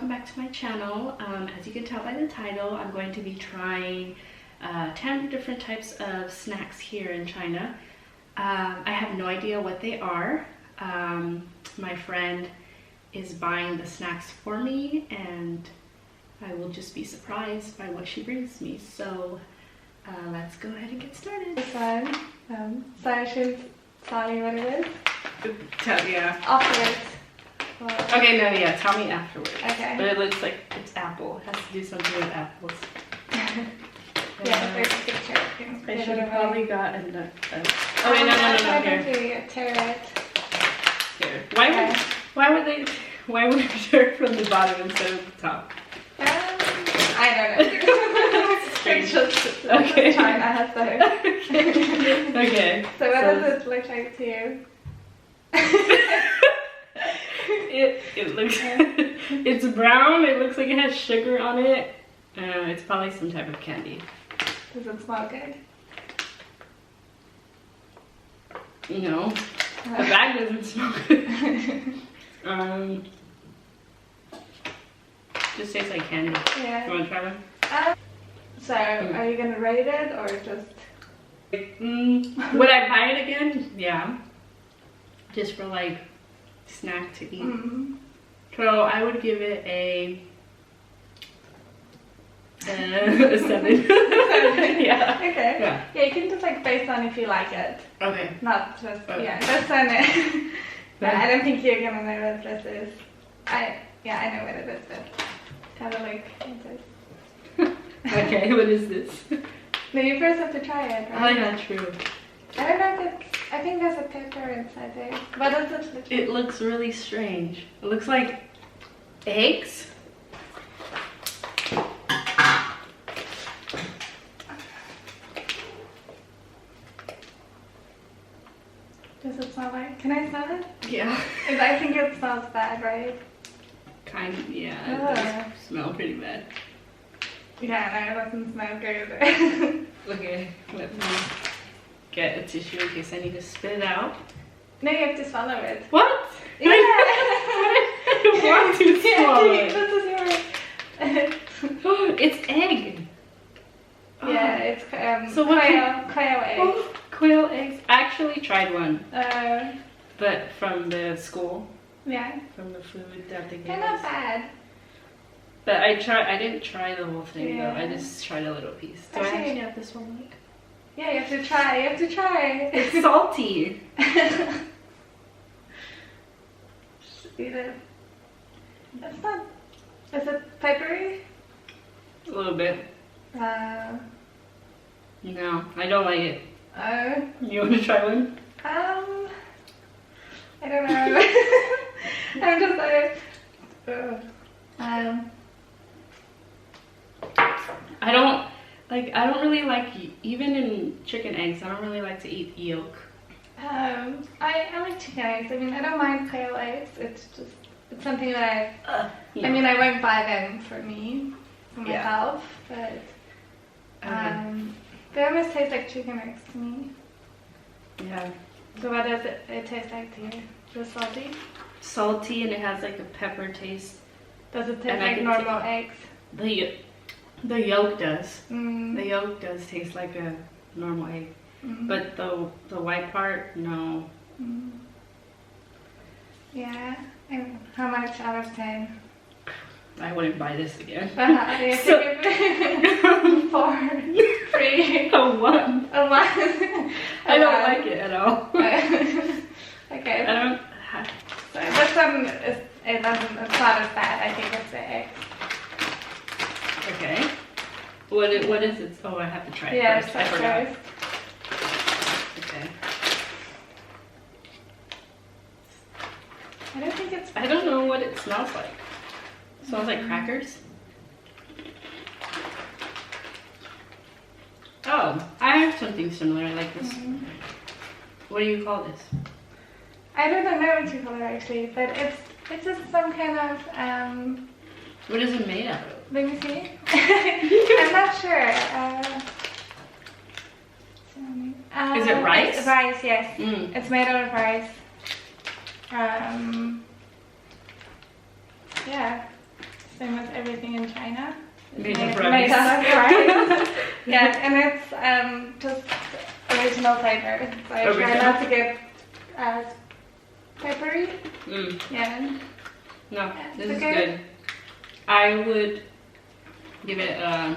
welcome back to my channel. As you can tell by the title, I'm going to be trying 10 different types of snacks here in China. I have no idea what they are. My friend is buying the snacks for me and I will just be surprised by what she brings me. So let's go ahead and get started. This one, so I should tell you what it is? Yeah. Afterwards. Well, Okay, no, yeah, tell me afterwards. Okay. But it looks like it's apple. It has to do something with apples. yeah, there's a picture. I should have probably gotten the... Oh wait, no, here. Tear it. Here. Why would they tear it from the bottom instead of the top? I don't know. It's just Okay. China has those. Okay. So what does it look like to you? It looks it's brown. It looks like it has sugar on it. It's probably some type of candy. Does it smell good? No, the bag doesn't smell good. Just tastes like candy. Yeah. You want to try one? So are you gonna rate it or just? Would I buy it again? Yeah. Just for like snack to eat. So I would give it a 7. Yeah. Okay. Yeah. Yeah, you can just like based on if you like it. Okay. Not just Okay. yeah, based on it. But I don't think you're gonna know what this is. I know what it is, but kind of like it is. Okay, what is this? No, you first have to try it, Oh right? yeah, true. I don't know if it's, I think there's a pepper inside there. What does it look like? It looks really strange. It looks like eggs. Does it smell like, can I smell it? Yeah. I think it smells bad, right? Kind of, yeah. It Ah. does smell pretty bad. Yeah, no, it doesn't smell good. Okay, let me get a tissue in case I need to spit it out. No, you have to swallow it. What? Yeah. I want to swallow Yeah, it. this is yours. It's egg. Yeah, it's So what quail egg. Oh, quail eggs. I actually tried one, Uh, but from the school, yeah, from the food that they gave they're not us. bad. But I didn't try the whole thing though. I Yeah. just tried a little piece. Do I Actually- actually have this one? Like? Yeah, you have to try. You have to try. It's salty. Just eat it. It's not. Is it peppery? A little bit. No, I don't like it. You want to try one? I don't know. I'm just like. I don't really like, even in chicken eggs, I don't really like to eat yolk. I like chicken eggs. I mean, I don't mind quail eggs. It's just, it's something that I mean, I won't buy them for me, for Yeah. myself, but they almost taste like chicken eggs to me. Yeah. So what does it taste like to you? Just salty? Salty, and it has like a pepper taste. Does it taste And I like can normal eggs? The yolk does. Mm. The yolk does taste like a normal egg. Mm. But the white part, no. Mm. Yeah. And how much out of 10? I wouldn't buy this again. You have to give it 4, 3, A 1. a 1. I don't like it at all. Okay. I don't. So this one it's not as bad. I think it's the egg. Okay. What is it? Oh, I have to try it Yeah, first. I forgot. Okay. I don't think it's. I don't know what it smells like. It smells like crackers. Oh, I have something similar like this. What do you call this? I don't know what you call it actually, but it's just some kind of What is it made out of? let me see. I'm not sure. Is it rice? It's rice, yes. Mm. It's made out of rice. Yeah. same as everything in China. It's Made of made rice. out of rice. Yeah, and it's just original flavor. So I try Original? not to get peppery. Mm. Yeah. No, this it's is okay. good. I would give it a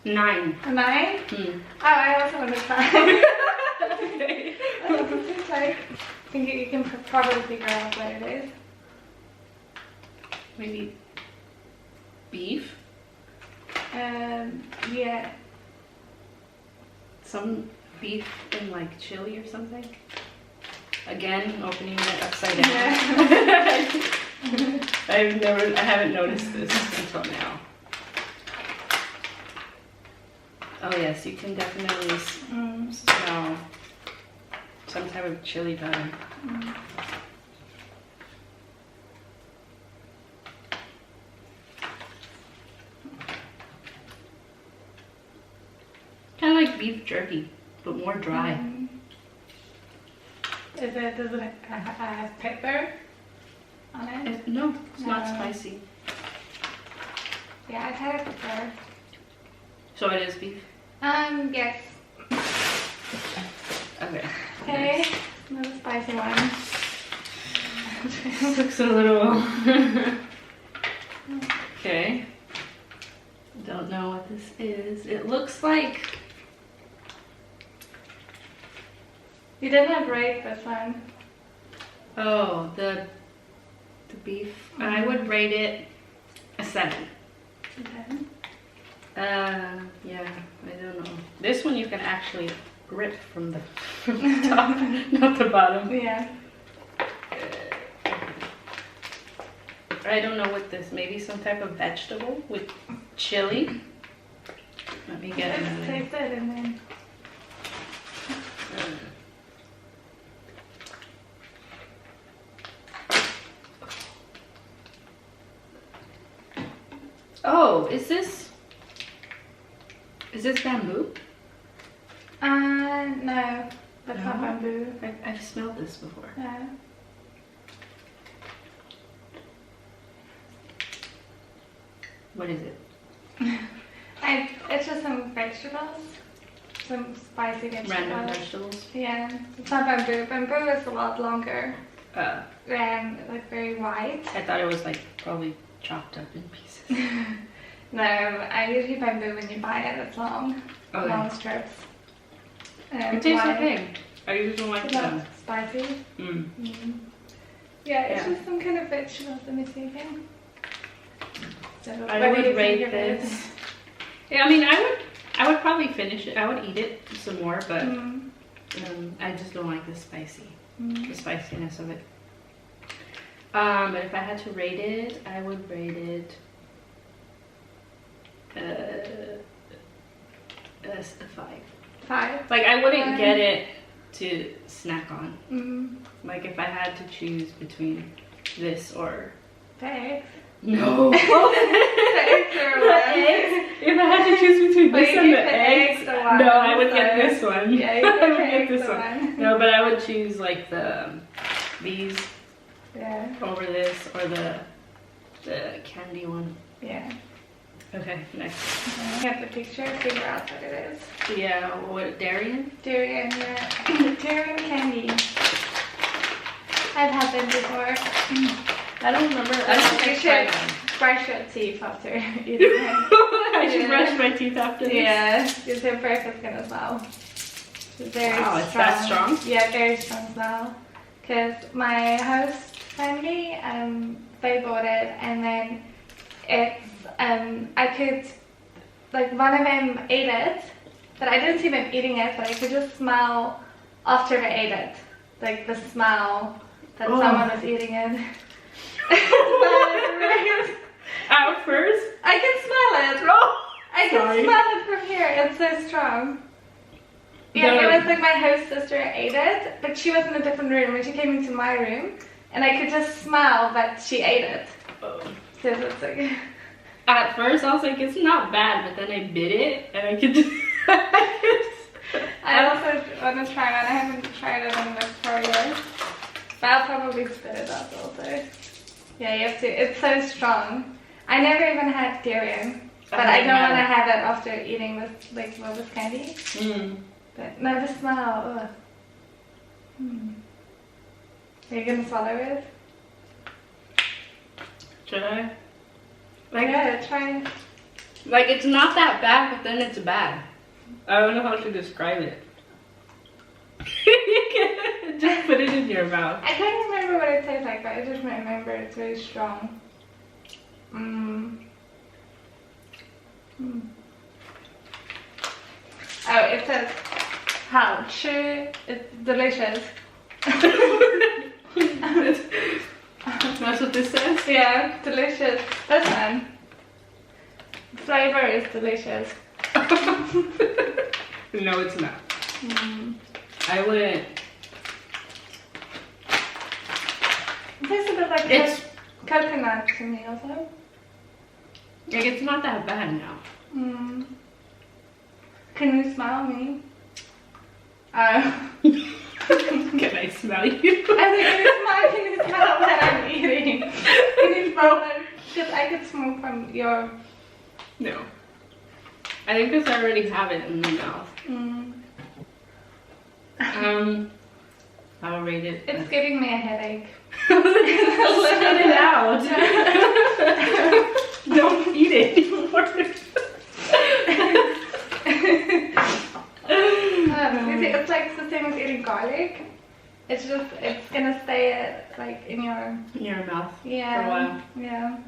9. A 9? Mm. Oh, I also want to try. Okay. I think you can probably figure out what it is. Maybe beef. Yeah. Some beef in like chili or something. Again, opening it upside down. Yeah. I haven't noticed this until now. Oh yes, you can definitely smell some type of chili butter. Kind of like beef jerky, but more dry. Does it have pepper on it? No, it's not No. spicy. Yeah, I've had it before. So it is beef? Yes. Okay. Okay, another spicy one. Looks a little... Okay. Don't know what this is. It looks like... You didn't rate this one. Oh, the beef. I would rate it a 7. Okay. Yeah, I don't know. This one you can actually rip from the top, not the bottom. Yeah. I don't know what this, maybe some type of vegetable with chili. Let me get Let's it. taste it and then. Oh, is this bamboo? No, that's not No? bamboo. I've smelled this before. No. What is it? It's just some vegetables, some spicy vegetables. Random vegetables? Yeah, it's not bamboo. Bamboo is a lot longer Uh, and like very white. I thought it was like probably chopped up in pieces. No, I usually bamboo when you buy it. It's long, Okay. long strips. It tastes white. okay. I usually like It's not them. spicy. Mm. Yeah, it's Yeah. just some kind of vegetables. Let me see again. So, I what do you would rate think of it? this. Yeah, I mean, I would probably finish it. I would eat it some more, but I just don't like the spiciness of it. But if I had to rate it, I would rate it a 5. 5. Like I wouldn't get it to snack on. Mm. Like if I had to choose between this or The eggs. no. The eggs are The one. eggs? If I had to choose between But this you and get the the eggs, eggs, the one, no, I would so- get this one. Yeah, you I get would the get eggs, this the one. one. No, but I would choose like these Yeah. over this or the candy one. Yeah. Okay, next. You have the picture, figure out what it is. Yeah, what Darien? Durian, yeah. Durian candy. I've had them before. I don't remember. I don't think I tried them. Brush your teeth after eating them. I should Yeah. brush my teeth after this. Yeah, your breath is gonna smell. It's very Wow, it's that strong? Yeah, very strong smell. Because my host family, they bought it, and then it's, I could, like one of them ate it, but I didn't see them eating it, but I could just smell after they ate it, like the smell that someone was eating it. At first? I can smell it. Oh, I can sorry. smell it from here. It's so strong. Yeah, No. it was like my host sister ate it, but she was in a different room and she came into my room, and I could just smell that she ate it. Oh. So it's like, At first, I was like, it's not bad, but then I bit it, and I could. I also want to try one. I haven't tried it in like 4 years, but I'll probably spit it out also. Yeah, you have to. It's so strong. I never even had durian, but I I haven't don't had want to it. have it after eating this, like, well, this candy. Mm. But no, the smell. Ugh. Are you gonna swallow it? Should I? Like, Yeah, try it. like it's not that bad, but then it's bad. I don't know how to describe it. Just put it in your mouth. I can't remember what it tastes like, but I just remember it's very strong. Oh, it says how sure it's delicious. That's what this says? Yeah, delicious. This one. Flavor is delicious. No, it's not. I wouldn't. It tastes a bit like It's coconut to me also. like it's not that bad now. Can you smell me? Oh. Can I smell you? Can you smell what I'm eating? Can you smell it? Because I could smell from your... No. I think because I already have it in my mouth. I'll rate it. It's giving me a headache. Spit it out. Don't eat it anymore. You see, it's like the same as eating garlic. It's just, it's gonna stay like in your... In your mouth Yeah. for a while. Yeah.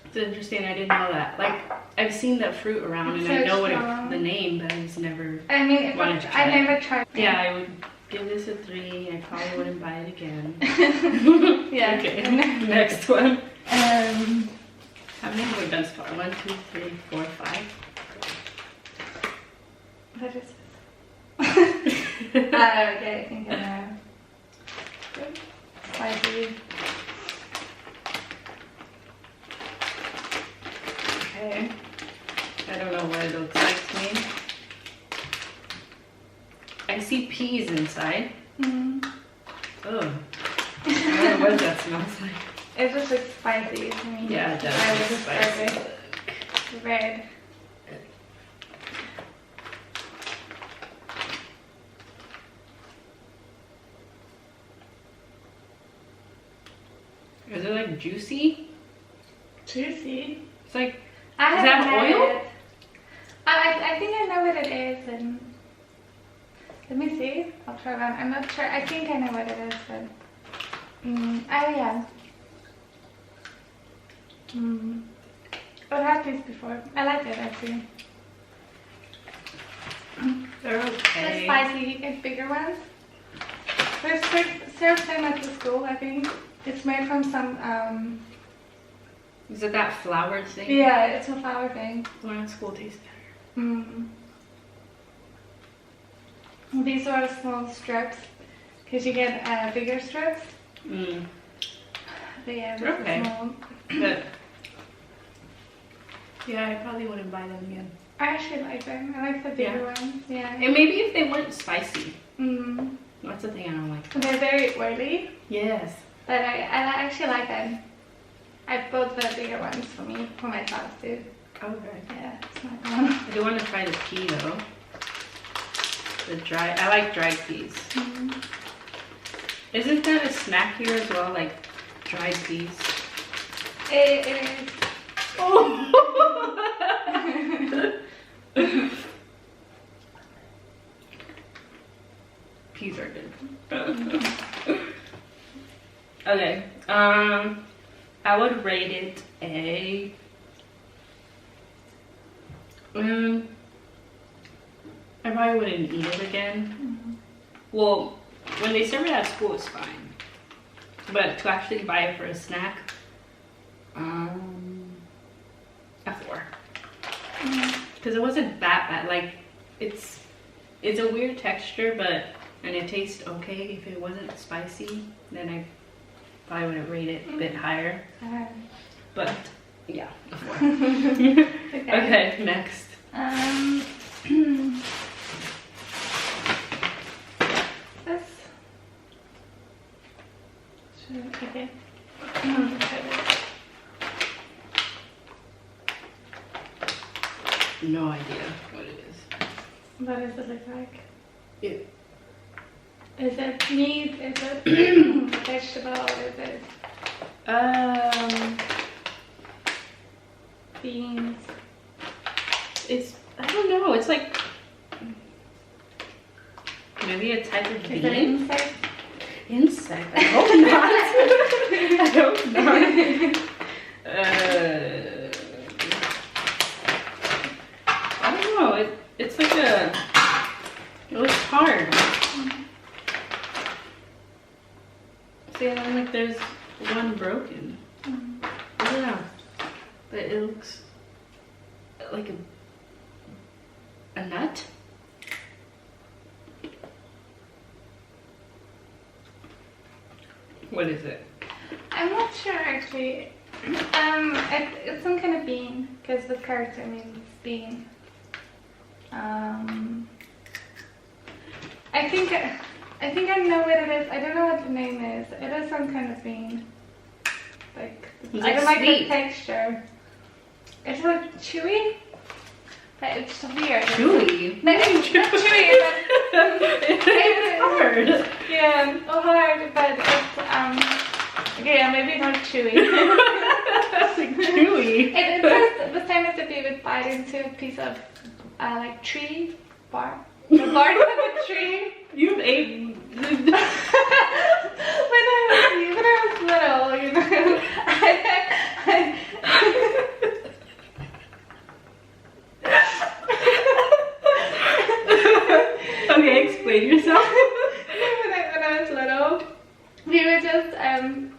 It's interesting. I didn't know that. Like, I've seen that fruit around It's and I so know what strong. the name, but I just never. I mean, if Wanted to I try it. never tried it. Yeah, I would give this a 3. I probably wouldn't buy it again. Yeah. Okay. Next one. How How many have we done so far? 1, 2, 3, 4, 5. What is this? Okay, I think I know. Good. Spicy. Okay. I don't know what it looks like to me. I see peas inside. Oh. I don't know what that smells like. It just looks spicy to me. Yeah, it does. I would It's describe spicy. it. Red. Is it like juicy? Juicy. It's like, I Is that haven't had oil? it. I think I know what it is, and let me see. I'll try one. I'm not sure. I think I know what it is, but oh yeah. I've had these before. I like it actually. they're They're okay. spicy. You get bigger ones. There's served them at the school. I think it's made from some. Is it that flour thing? Yeah, it's a flour thing. The one at school tastes better. These are small strips because you get bigger strips. But yeah, this Okay. is small. But yeah, I probably wouldn't buy them again. I actually like them. I like the bigger ones. Yeah. And maybe if they weren't spicy. Mm. That's the thing I don't like. They're very oily, Yes. but I actually like them. I bought the bigger ones for me, for myself too. Okay. Yeah, it's not one. I do want to try the pea though. I like dried peas. Isn't that a snack here as well? Like dried peas? It is. Oh! Peas are good. Okay. I would rate it a. I probably wouldn't eat it again. Well, when they serve it at school, it's fine. But to actually buy it for a snack, a 4. Because it wasn't that bad. Like, it's a weird texture, and it tastes okay. If it wasn't spicy, then I probably would have rated it a bit higher. But yeah, a 4. Okay, next. This Okay. No idea what it is. What does it look like? It, Is it meat? Is it vegetable? Is it beans? it's, I don't know, it's like maybe a type of Is bean. it insect? Insect? I hope not. I hope not. I don't know. It's like a. It looks hard. See, I don't think there's one broken. I don't know, but it looks like a nut. What is it? I'm not sure actually. It's some kind of bean because the character means bean. I think I know what it is. I don't know what the name is. It is some kind of bean. Like Is I it don't like the sweet? texture. It's like chewy. But it's weird. Chewy. Like, it's not chewy, but It's hard. yeah, hard, but it's okay, yeah, maybe not chewy. That's like chewy. It tastes the same as if you would bite into a piece of like tree bark. The bark of a tree. You've ate. When I was little, you know, Okay, explain yourself. when I was little, we were just I mean,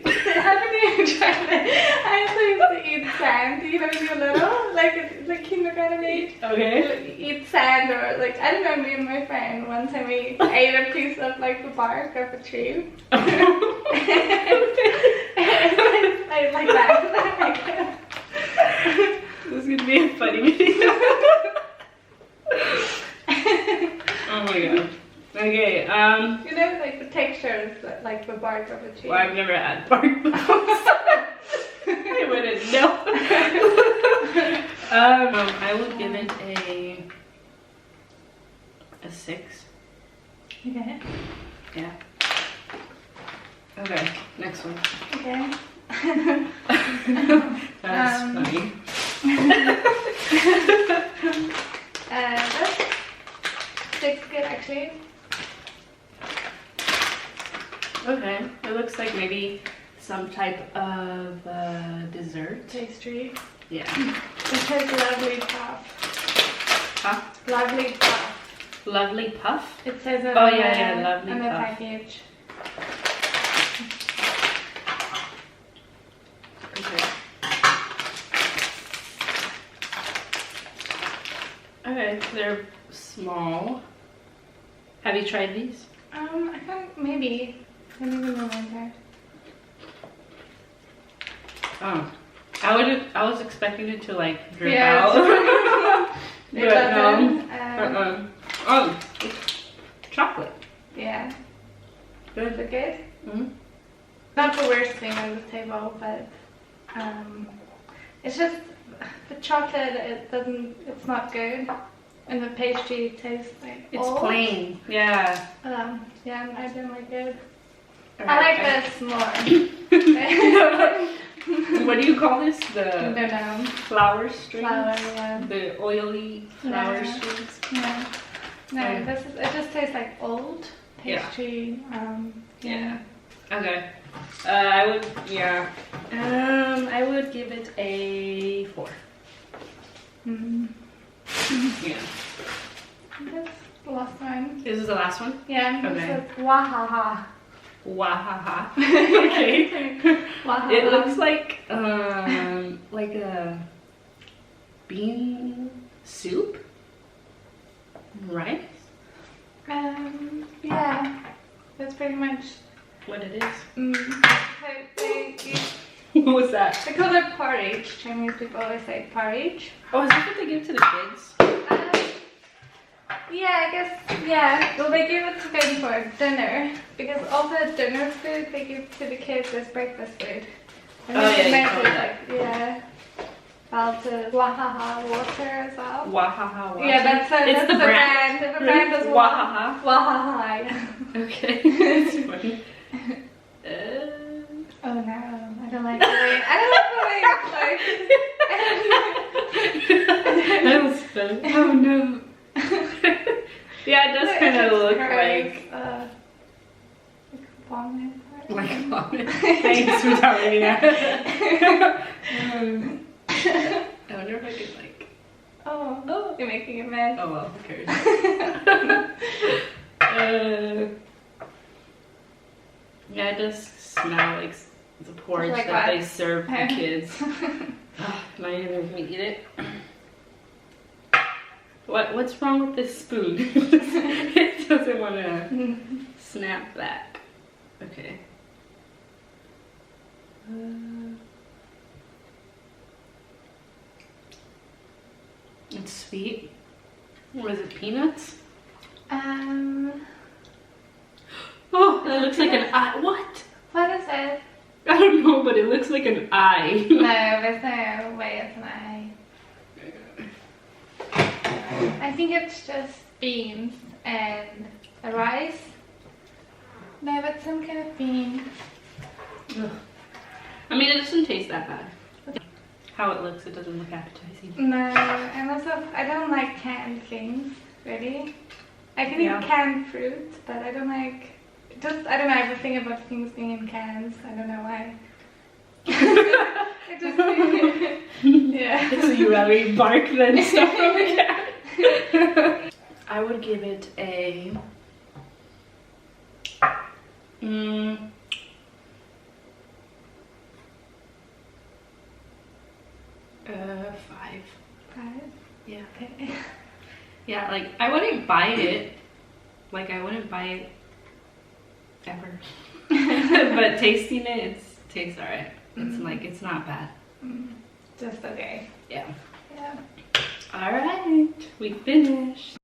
haven't you tried it? I used to eat sand, you know, when you're little, like kindergarten age. Okay. Eat sand, or like I don't know, me and my friend one time we ate a piece of like the bark of a tree. I like that. This is gonna be a funny video. Oh my god. Okay, You know, like the texture is like the bark of a tree. well, I've never had bark bones. I wouldn't know. I would give it a 6. Okay. Yeah. Okay, next one. Okay. That's funny. That's 6 good actually. Okay, it looks like maybe some type of dessert. Pastry. Yeah. It says lovely puff. Huh? Lovely puff. Lovely puff? It says it Oh, on yeah, the, yeah, lovely on the puff. package. Okay, they're small. Have you tried these? I can't, maybe. I don't even remember. Oh, I was expecting it to like drip Yeah, out. It But doesn't. no. Oh, it's chocolate. Yeah. Good. Is it good? Mm-hmm. Not the worst thing on this table, but it's just the chocolate. It's not good, and the pastry tastes like It's old. plain. Yeah. Yeah, I don't like it. All I like right, this more. What do you call this? I The don't know. flour strings? Flour, yeah. The oily flour Yeah. strings? Yeah. No, Okay. it just tastes like old Yeah. pastry. Yeah. Okay. I would, yeah. I would give it a 4. Mm. Yeah. That's the last one. This is the last one? Yeah. Okay. This is wahaha. Wahaha. Okay. Wahaha. It looks like a bean soup, right? Yeah. That's pretty much. What it is. They What was that? call it porridge. Chinese people always say porridge. Oh, is that what they give to the kids? Yeah, I guess, yeah. Well, they give it to them for dinner because all the dinner food they give to the kids is breakfast food. And Oh, then yeah, they you make told it me like, yeah. Well, the Wahaha water as well. Wahaha water. Yeah, that's It's that's the brand. The brand is Wahaha. Wahaha, yeah. Okay, that's funny. Oh no, I don't like the way. I don't like the way it's like. That was fun. Oh no. Yeah, it does kind of look like vomit. like vomit. Thanks for telling me that. I wonder if I could like. Oh, you're making a mess. Oh well, who cares? Yeah, it does smell like the porridge Like that what? they serve the kids. Oh, am I even gonna eat it? What's wrong with this spoon? It doesn't want to snap back. Okay. It's sweet. What is it? Peanuts? Oh, that looks like an eye. What? What is it? I don't know, but it looks like an eye. No, there's no way it's an eye. I think it's just beans and a rice. No, but some kind of bean. Ugh. I mean, it doesn't taste that bad. How it looks, it doesn't look appetizing. No, and also I don't like canned things, really. I can Yeah. eat canned fruit, but I don't like, I don't know, everything about things being in cans, I don't know why. It just, yeah. So you rather eat bark than stuff from a cat? I would give it a 5. 5? Yeah. Okay. Yeah, like I wouldn't buy it. Like I wouldn't buy it ever. But tasting it, it tastes alright. It's like it's not bad. Just okay. Yeah. Yeah. Alright, we finished.